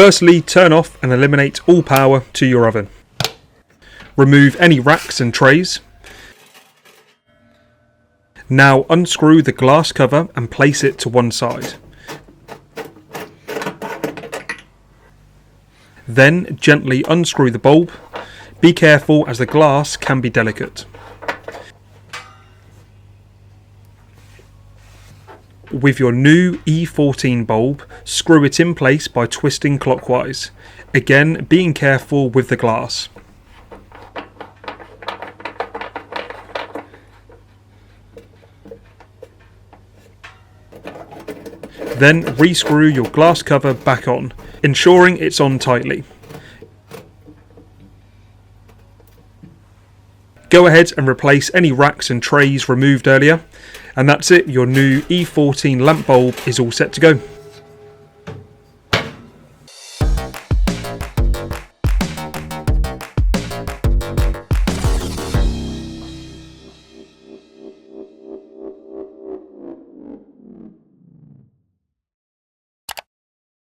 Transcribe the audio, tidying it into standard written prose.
Firstly, turn off and eliminate all power to your oven. Remove any racks and trays. Now unscrew the glass cover and place it to one side. Then gently unscrew the bulb. Be careful as the glass can be delicate. With your new E14 bulb, screw it in place by twisting clockwise, again being careful with the glass. Then re-screw your glass cover back on, ensuring it's on tightly. Go ahead and replace any racks and trays removed earlier, and that's it, your new E14 lamp bulb is all set to go.